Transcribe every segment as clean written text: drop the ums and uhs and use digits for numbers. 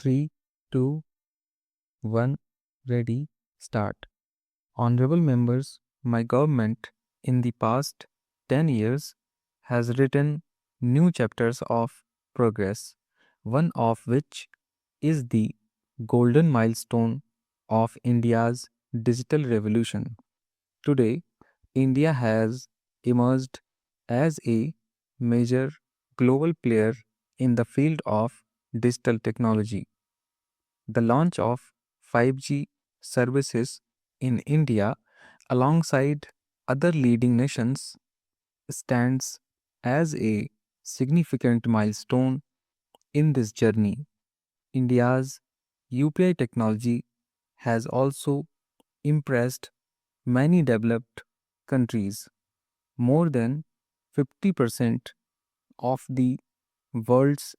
3, 2, 1, ready, start. Honorable members, my government in the past 10 years has written new chapters of progress, one of which is the golden milestone of India's digital revolution. Today, India has emerged as a major global player in the field of digital technology. The launch of 5G services in India alongside other leading nations stands as a significant milestone in this journey. India's UPI technology has also impressed many developed countries. More than 50% of the world's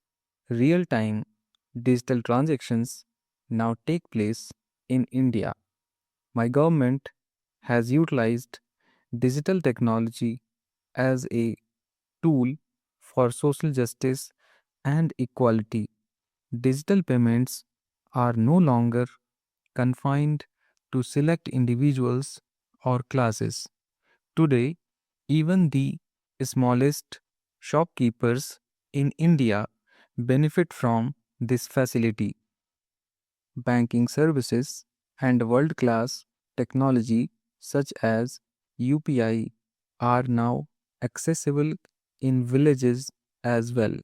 real time digital transactions now take place in India. My government has utilized digital technology as a tool for social justice and equality. Digital payments are no longer confined to select individuals or classes. Today, even the smallest shopkeepers in India benefit from this facility. Banking services and world class technology such as UPI are now accessible in villages as well.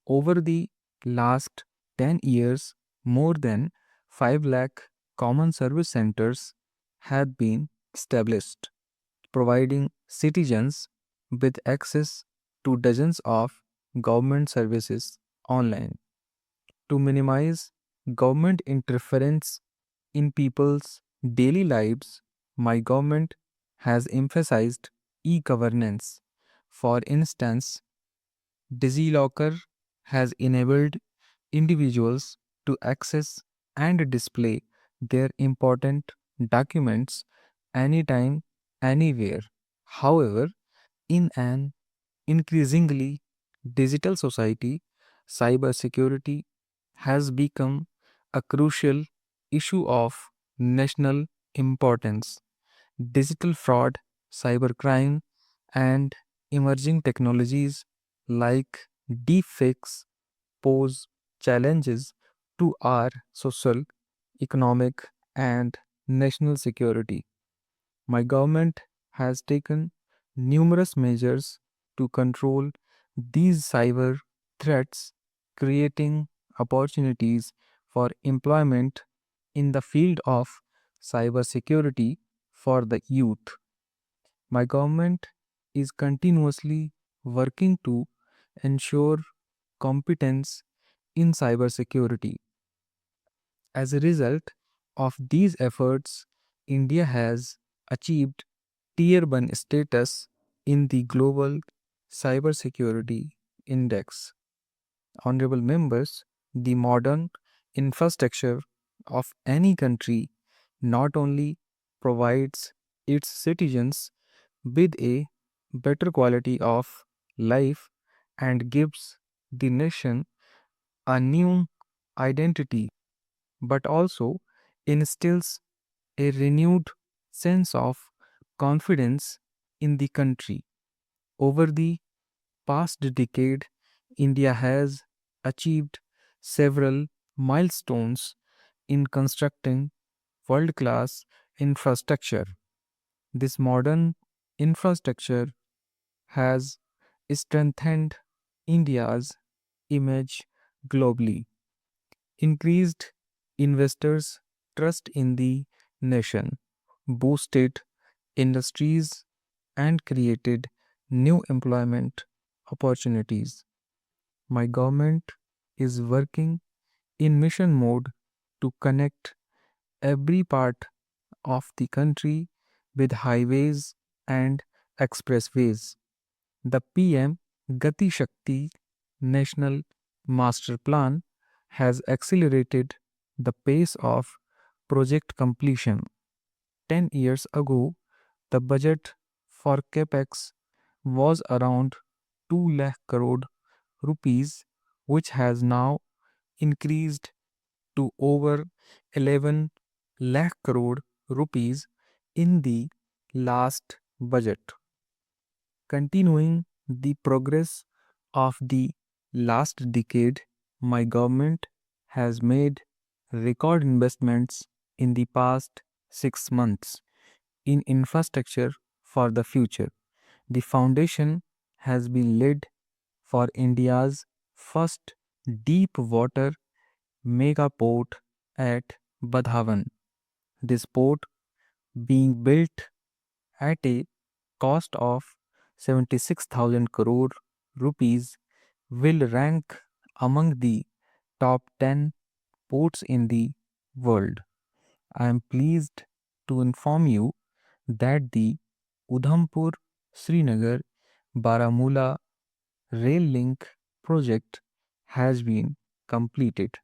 Over the last 10 years, more than 5 lakh common service centers have been established, providing citizens with access to dozens of government services online. To minimize government interference in people's daily lives, my government has emphasized e governance. For instance, DigiLocker has enabled individuals to access and display their important documents anytime, anywhere. However, in an increasingly digital society, cybersecurity has become a crucial issue of national importance. Digital fraud, cybercrime, and emerging technologies like deepfakes pose challenges to our social, economic, and national security. My government has taken numerous measures to control these cyber threats, creating opportunities for employment in the field of cybersecurity for the youth. My government is continuously working to ensure competence in cybersecurity. As a result of these efforts, India has achieved Tier 1 status in the Global Cybersecurity Index. Honorable members, the modern infrastructure of any country not only provides its citizens with a better quality of life and gives the nation a new identity, but also instills a renewed sense of confidence in the country. Over the past decade, India has achieved several milestones in constructing world class infrastructure. This modern infrastructure has strengthened India's image globally, increased investors' trust in the nation, boosted industries, and created new employment opportunities. My government is working in mission mode to connect every part of the country with highways and expressways. The PM Gati Shakti National Master Plan has accelerated the pace of project completion. 10 years ago, the budget for capex was around 2 lakh crore rupees, which has now increased to over 11 lakh crore rupees in the last budget. Continuing the progress of the last decade, my government has made record investments in the past 6 months in infrastructure for the future. The foundation has been laid for India's first deep water mega port at Badhavan. This port, being built at a cost of 76,000 crore rupees, will rank among the top 10 ports in the world. I am pleased to inform you that the Udhampur Srinagar Baramulla rail link project has been completed,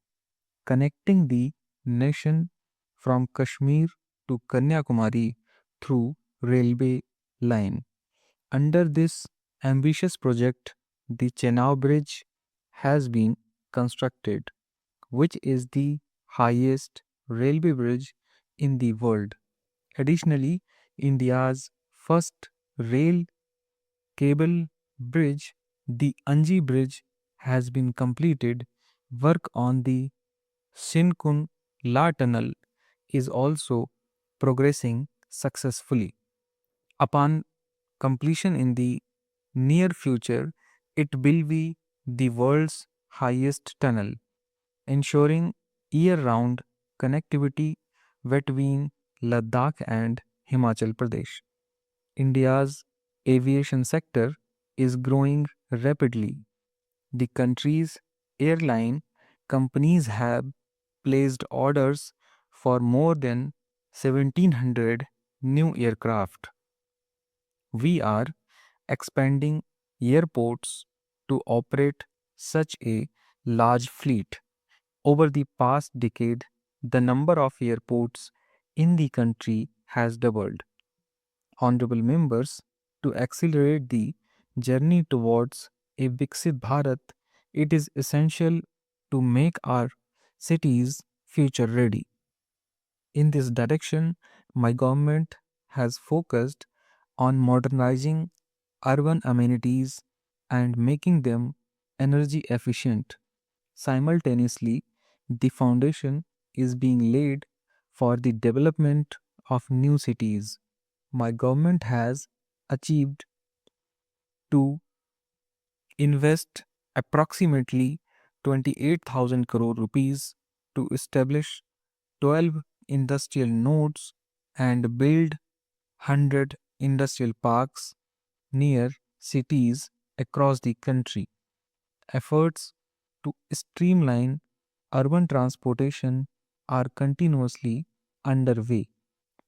connecting the nation from Kashmir to Kanyakumari through railway line. Under this ambitious project, the Chenab Bridge has been constructed, which is the highest railway bridge in the world. Additionally, India's first rail cable bridge, the Anji Bridge, has been completed. Work on the Shinkun La Tunnel is also progressing successfully. Upon completion in the near future, it will be the world's highest tunnel, ensuring year round connectivity between Ladakh and Himachal Pradesh. India's aviation sector is growing rapidly. The country's airline companies have placed orders for more than 1700 new aircraft. We are expanding airports to operate such a large fleet. Over the past decade, the number of airports in the country has doubled. Honorable members, to accelerate the journey towards a Viksit Bharat, it is essential to make our cities future ready. In this direction, my government has focused on modernizing urban amenities and making them energy efficient. Simultaneously, the foundation is being laid for the development of new cities. My government has achieved to invest approximately 28,000 crore rupees to establish 12 industrial nodes and build 100 industrial parks near cities across the country. Efforts to streamline urban transportation are continuously underway.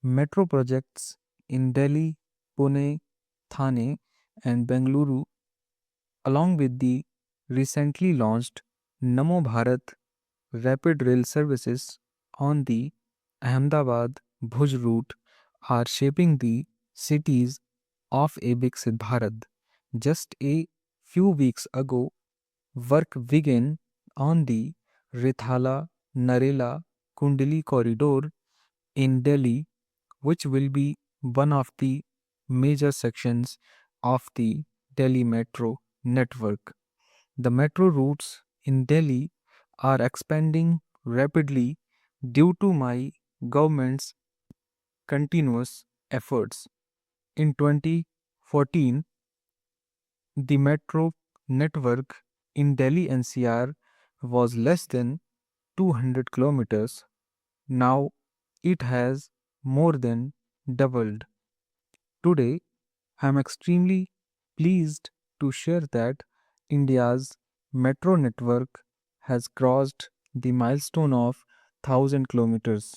Metro projects in Delhi, Pune, Thane, and Bengaluru, along with the recently launched Namo Bharat rapid rail services on the Ahmedabad Bhuj route, are shaping the cities of a Viksit Bharat. Just a few weeks ago, work began on the Rithala Narela Kundali corridor in Delhi, which will be one of the major sections of the Delhi metro network. The metro routes in Delhi are expanding rapidly due to my government's continuous efforts. In 2014, the metro network in Delhi NCR was less than 200 kilometers. Now it has more than doubled. Today, I am extremely pleased to share that India's metro network has crossed the milestone of 1000 kilometers.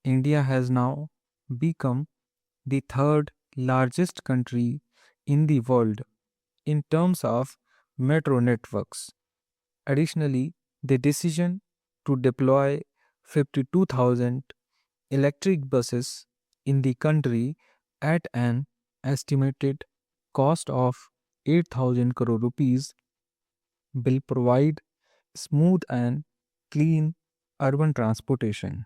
India has now become the third largest country in the world in terms of metro networks. Additionally, the decision to deploy 52,000 electric buses in the country at an estimated cost of 8,000 crore rupees will provide smooth and clean urban transportation.